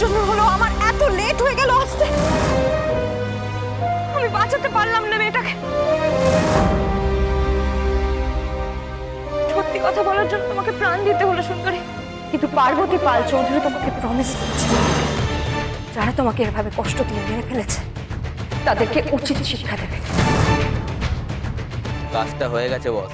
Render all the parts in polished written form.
জন্য হলো আমার এত লেট হয়ে গেল আসতে। আমি বাঁচাতে পারলাম না মেয়েটাকে। সত্যি কথা বলার জন্য তোমাকে প্রাণ দিতে হলো সুন্দরী, কিন্তু পার্বতী পাল চৌধুরী তোমাকে প্রমিস করছে, যারা তোমাকে এভাবে কষ্ট দিয়ে মেরে ফেলেছে তাদেরকে উচিত শিক্ষা দেবে। কাজটা হয়ে গেছে বস।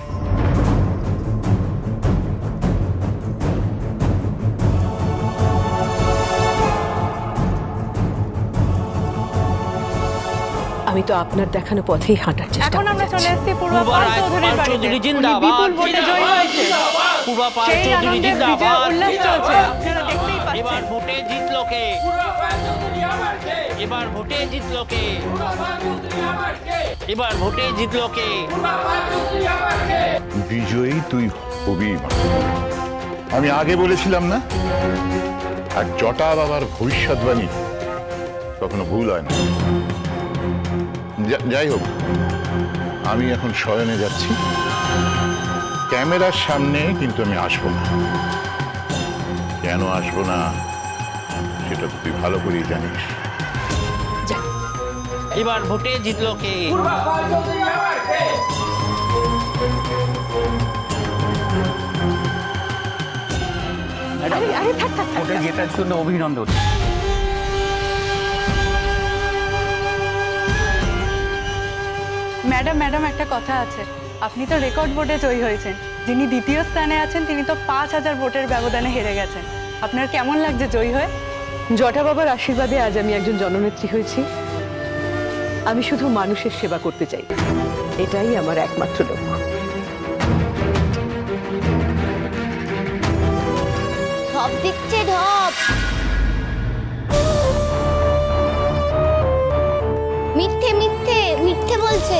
আমি তো আপনার দেখানো পথেই হাঁটার চেষ্টা এখন আমরা চলে এসেছি পূর্বা পূর্বা পাল রায় চৌধুরীর পাল বাড়িতে। চৌধুরী উনি জিন্দাবাদ, বিপুল ভোটে জয়ী হয়েছে। পূর্বা পাল সেই চৌধুরী আনন্দে বিজয় জিন্দাবাদ। উল্লাস চলছে, আপনারা দেখতেই এবার পাচ্ছেন। ভোটে জিতলো কে? এবার ভোটে জিতলো কে? এবার ভোটে জিতলো কে? বিজয়ী তুই হবি মা। আমি আগে বলেছিলাম না, আর জটা বাবার ভবিষ্যৎবাণী কখনো ভুল হয় না। যাই হোক, আমি এখন শয়নে যাচ্ছি। ক্যামেরার সামনে কিন্তু আমি আসবো না। কেন আসবো না সেটা তো তুই ভালো করেই জানিস। এবার ভোটে জিতলো কে? ভোটে জেতার জন্য অভিনন্দন। ম্যাডাম একটা কথা আছে, আপনি তো রেকর্ড ভোটে জয়ী হয়েছেন, যিনি দ্বিতীয় স্থানে আছেন তিনি তো 5,000 ভোটের ব্যবধানে হেরে গেছেন। আপনার কেমন লাগছে জয়ী হয়ে? জটা বাবার আশীর্বাদে আজ আমি একজন জননেত্রী হয়েছি। আমি শুধু মানুষের সেবা করতে চাই, এটাই আমার একমাত্র লক্ষ্য। ঢপ দিচ্ছে ঢপ। মিথ্যে মিথ্যে মিথ্যে বলছে।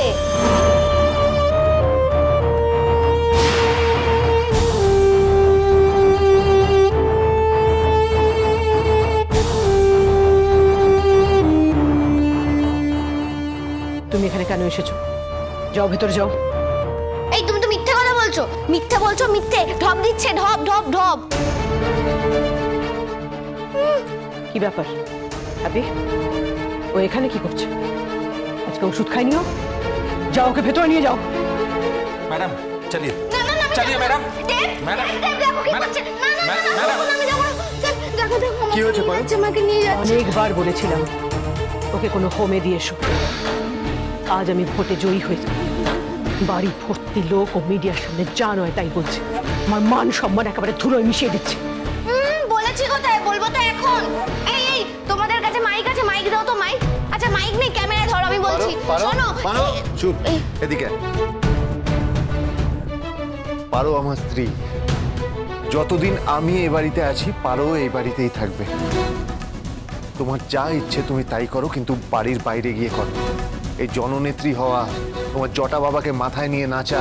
তুমি এখানে কেন এসেছো? যাও, ভেতরে যাও। এই তুমি তো মিথ্যে কথা বলছো, মিথ্যে বলছো, মিথ্যে। ঢপ দিচ্ছে ঢপ ঢপ ঢপ। কি ব্যাপার আবি, ও এখানে কি করছে? আজকে ওষুধ খাইনিও? যাও, ওকে ভেতরে নিয়ে যাও। ম্যাডাম চলিয়ে না না না, চলিয়ে ম্যাডাম। ম্যাডাম ম্যাডাম দেখো কি ম্যাডাম, করছে। না না না ম্যাডাম। আমি যাবো না। দেখো দেখো কি হয়েছে পারো? আমাকে নিয়ে যাচ্ছে। অনেকবার বলেছিলাম ওকে কোনো হোমে দিয়ে এসো। আজ আমি ভোটে জয়ী হয়ে যাব। বাড়ি ভর্তি লোক ও মিডিয়ার সামনে যা নয় তাই বলছে। আমার মান সম্মান একেবারে ধুলোয় মিশিয়ে দিচ্ছে। বলেছি কোথায়, বলবো তো এখন। এই এই তোমাদের কাছে মাইক আছে, মাইক দাও তো মাইক। আচ্ছা মাইক নেই, ক্যামেরা ধরো, আমি বলছি। শোনো চুপ, এই, এদিকে পারো আমার স্ত্রী। যতদিন আমি এই বাড়িতে আছি পারো এই বাড়িতেই থাকবে। তোমার যা ইচ্ছে তুমি তাই করো, কিন্তু বাড়ির বাইরে গিয়ে করো। এই জননেত্রী হওয়া, তোমার জটা বাবাকে মাথায় নিয়ে নাচা,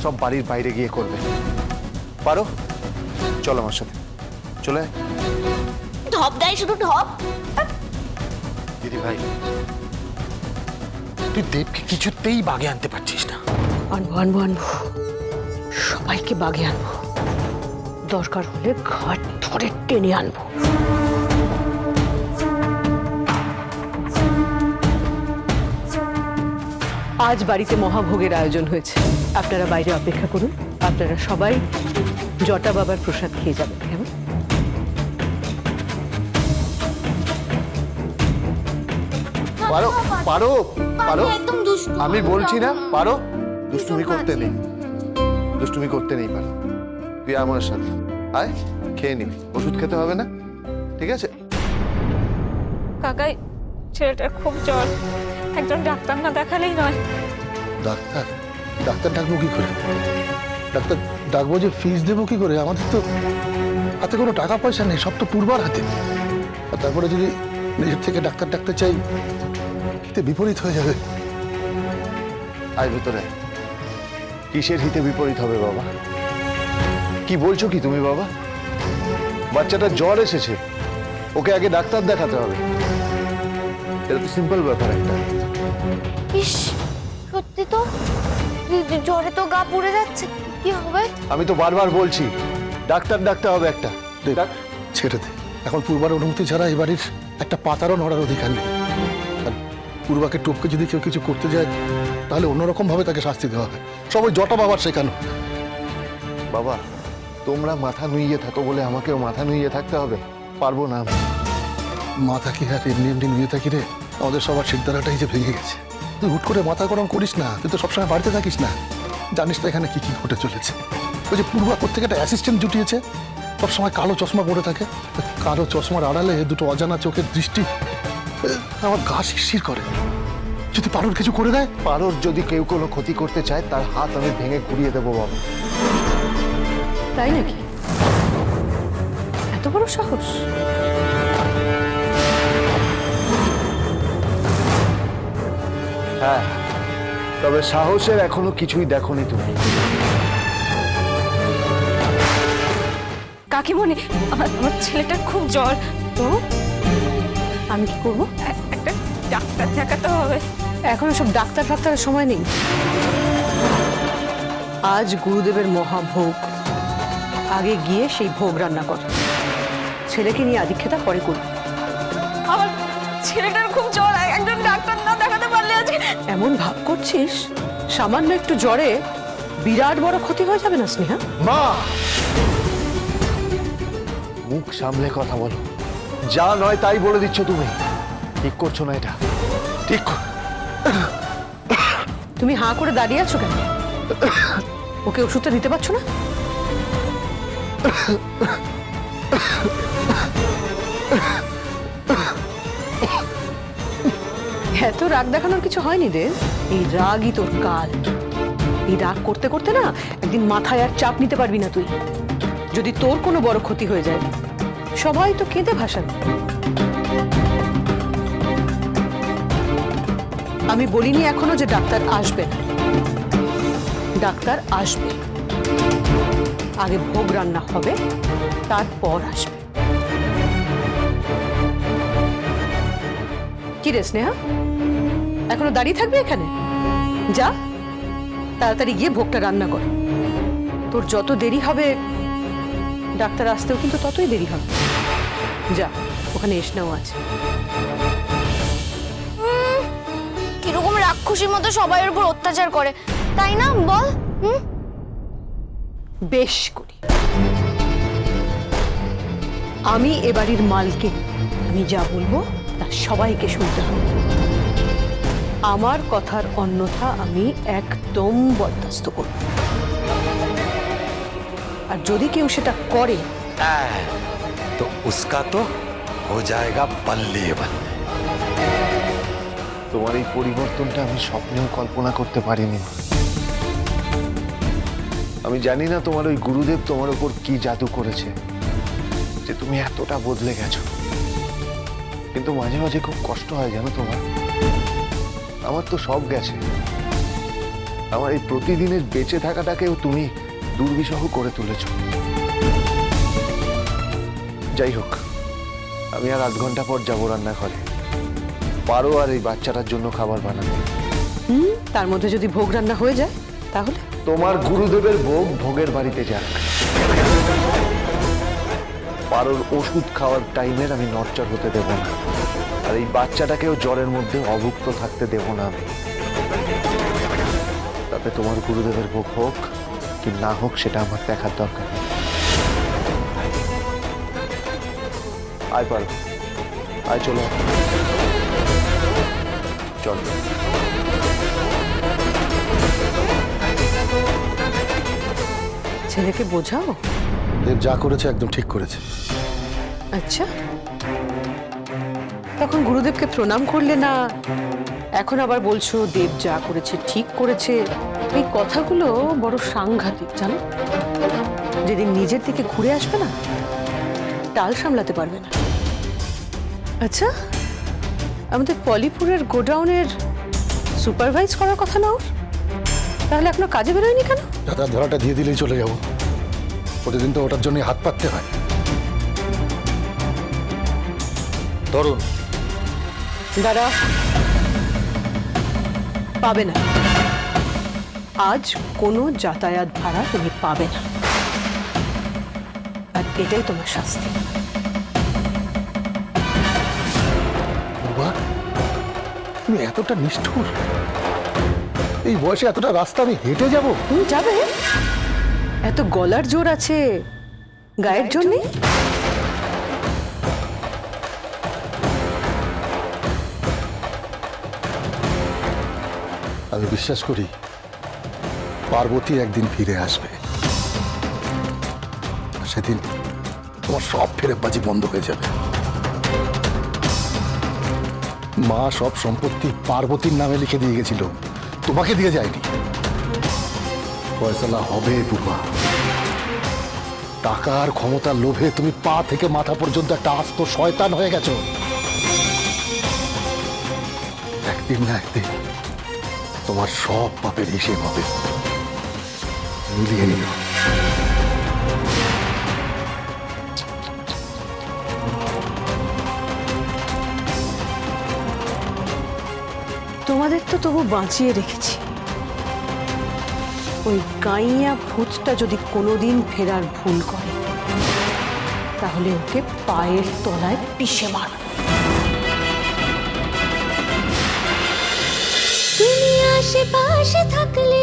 সব বাড়ির বাইরে গিয়ে করবে। পারো, চলো আমার সাথে, চলে আয়। ঢপ দেয় শুধু ঢপ। দিদি ভাই, তুই দেবকে কিছুতেই বাগে আনতে পারছিস না। আনবো আনবো আনবো, সবাইকে বাগে আনবো। দরকার হলে ঘাট ধরে টেনে আনবো। আজ বাড়িতে মহাভোগের আয়োজন হয়েছে, আপনারা বাইরে অপেক্ষা করুন। আপনারা সবাই জটা বাবার প্রসাদ খেয়ে যাবেন, কেমন? পারো পারো পারো, একদম দুষ্টু। আমি বলছি না পারো। দুষ্টুমি করতে নেই, দুষ্টুমি করতে নেই। পারো, তুই আমার সাথে আয়, খেয়ে নিবি। ওষুধ খেতে হবে না, ঠিক আছে? কাকাই, ছেলেটার খুব জ্বর, একজন ডাক্তার না দেখালেই নয়। ডাক্তার? ডাক্তার ডাকবো কি করে? ডাক্তার ডাকবো যে ফিস দেবো কি করে? আমাদের তো হাতে কোনো টাকা পয়সা নেই, সব তো পূর্বার হাতে। আর তারপরে যদি নিজের থেকে ডাক্তার ডাকতে চাই, হিতে বিপরীত হয়ে যাবে। আয় ভেতরে। কিসের হিতে বিপরীত হবে বাবা? কি বলছো কি তুমি বাবা? বাচ্চাটা জ্বর এসেছে, ওকে আগে ডাক্তার দেখাতে হবে। এটা তো সিম্পল ব্যাপার একটা। ইস, সত্যি তো জ্বরে তো গা পুড়ে যাচ্ছে, কি হবে? আমি তো বারবার বলছি ডাক্তার ডাকতে হবে একটা। দেখ, ছেড়ে দে, এখন পূর্বার অনুমতি ছাড়া এই বাড়ির একটা পাতারও নড়ার অধিকার নেই। আর পূর্বাকে টপকে যদি কেউ কিছু করতে যায় তাহলে অন্যরকম ভাবে তাকে শাস্তি দেওয়া হয়। সবাই জটা বাবার শেখানো। বাবা, তোমরা মাথা নুইয়ে থাকো বলে আমাকেও মাথা নুইয়ে থাকতে হবে? পারবো না আমি। মাথা কি আর এমনি এমনি নুয়ে থাকি রে? আমাদের সবার শিরদাঁড়াটাই যে ভেঙে গেছে। তুই হুট করে মাথা গরম করিস না, তুই তো সবসময় বাড়িতে থাকিস না, জানিস না এখানে কি কি ঘটে চলেছে। ওই যে পূর্বা কোত্থেকে একটা অ্যাসিস্ট্যান্ট জুটিয়েছে, সবসময় কালো চশমা পরে থাকে। কালো চশমার আড়ালে দুটো অজানা চোখের দৃষ্টি আমার গা শিরশির করে। যদি পারোর কিছু করে দেয়, পারোর যদি কেউ কোনো ক্ষতি করতে চায় তার হাত আমি ভেঙে ঘুরিয়ে দেবো বাবা। তাই নাকি? এত বড় সাহস? হ্যাঁ, তবে সাহসের এখনো কিছুই দেখোনি তুমি। কাকিমণি, আমার ছেলেটার খুব জ্বর। তো আমি কি করব? একটা ডাক্তার দেখাতে হবে। এখন সব ডাক্তার ফাক্তারের সময় নেই। আজ গুরুদেবের মহাভোগ, আগে গিয়ে সেই ভোগ রান্না কর। ছেলেকে নিয়ে আদিক্ষেতা পরে করব। আমার ছেলেটার খুব জ্বর, একজন ডাক্তার না দেখাতে পারলে আজকে। এমন ভাব করছিস সামান্য একটু জ্বরে বিরাট বড় ক্ষতি হয়ে যাবে না স্নেহা? মা, মুখ সামলে কথা বলো। যা নয় তাই বলে দিচ্ছ তুমি। ঠিক করছো না এটা, ঠিক তুমি হাঁ করে দাঁড়িয়ে আছো কেন? ওকে ওষুধটা দিতে পারছো না? এত রাগ দেখানোর কিছু হয়নি রে। এই রাগই তোর কাল। এই রাগ করতে করতে না একদিন মাথায় আর চাপ নিতে পারবি না তুই। যদি তোর কোনো বড় ক্ষতি হয়ে যায় সবাই তো কেঁদে ভাসাবে। আমি বলিনি এখনো যে ডাক্তার আসবে না। ডাক্তার আসবে, আগে ভোগ রান্না হবে, তারপর আসবে। কি রে স্নেহা, এখনো দাঁড়িয়ে থাকবি এখানে? যা তাড়াতাড়ি গিয়ে ভোগটা রান্না কর। তোর যত দেরি হবে ডাক্তার আসতেও কিন্তু ততই দেরি হবে। যা, ওখানে এসনাও আছে। কিরকম রাক্ষসীর মতো সবার উপর অত্যাচার করে, তাই না বল? বেশ করি। আমি এ বাড়ির মালকে, আমি যা বলবো তা সবাইকে শুনতে হবে। আমার কথার অন্যথা আমি একদম বরদাস্ত করব। আর যদি কেউ সেটা করে तो उसका तो हो जाएगा बल्ले बल्ले। তোমার এই পরিবর্তনটা আমি স্বপ্নেও কল্পনা করতে পারিনি। আমি জানি না তোমার ওই গুরুদেব তোমার উপর কি জাদু করেছে যে তুমি এতটা বদলে গেছো, কিন্তু মাঝে মাঝে খুব কষ্ট হয় জানো তোমার। আমার তো সব গেছে, আমার এই প্রতিদিনের বেঁচে থাকাটাকেও তুমি দুর্বিষহ করে তুলেছো। যাই হোক, আমি আর 8 ঘন্টা পর যাবো রান্নাঘরে। পারো আর এই বাচ্চাটার জন্য খাবার বানাতে। তার মধ্যে যদি ভোগ রান্না হয়ে যায় তাহলে? তোমার গুরুদেবের ভোগ ভোগের বাড়িতে যাক। পারোর ওষুধ খাওয়ার টাইমের আমি নড়চড় হতে দেব না, আর এই বাচ্চাটাকেও জ্বরের মধ্যে অভুক্ত থাকতে দেব না আমি। তাতে তোমার গুরুদেবের ভোগ হোক কি না হোক সেটা আমার দেখার দরকার নেই। আয় পারো, আয়, চলো চল। ছেলেকে বোঝাও। দেব যা করেছে একদম ঠিক করেছে। আচ্ছা, তখন গুরুদেবকে প্রণাম করলে না, এখন আবার বলছো দেব যা করেছে ঠিক করেছে। এই কথাগুলো বড় সাংঘাতিক জানো। যেদিন নিজের দিকে ঘুরে আসবে না, টাল সামলাতে পারবে না। আচ্ছা, আমাদের পলিপুরের গোডাউনের সুপারভাইজ করার কথা না ওর? তাহলে এখনো কাজে বেরোয়নি কেন? যাতায়াত ধরাটা দিয়ে দিলেই চলে যাবো। প্রতিদিন তো ওটার জন্য হাত পাততে হয়। তরুণ, দাঁড়া, পাবে না। আজ কোনো যাতায়াত ভাড়া তুমি পাবে না, আর এটাই তোমার শাস্তি। তুমি এতটা নিষ্ঠুর? এই বয়সে এতটা রাস্তা আমি হেঁটে যাব? তুমি যাবে? এত গলার জোর আছে গায়ের জন্যে? আমি বিশ্বাস করি পার্বতী একদিন ফিরে আসবে। আর সেদিন তোমার সব ফেরেববাজি বন্ধ হয়ে যাবে। মা সব সম্পত্তি পার্বতীর নামে লিখে দিয়ে গেছিল, তোমাকে দিয়ে যায়নি। ফয়সালা হবে বুবা। টাকার ক্ষমতার লোভে তুমি পা থেকে মাথা পর্যন্ত একটা আস্ত শয়তান হয়ে গেছো। একদিন না একদিন তোমার সব পাপের হিসেব হবে। মিলিয়ে নিও। তোমাদের তো তবু বাঁচিয়ে রেখেছি। ওই গাইয়া ভূতটা যদি কোনোদিন ফেরার ভুল করে তাহলে ওকে পায়ের তলায় পিষে মার। তুমি আশেপাশে থাকলে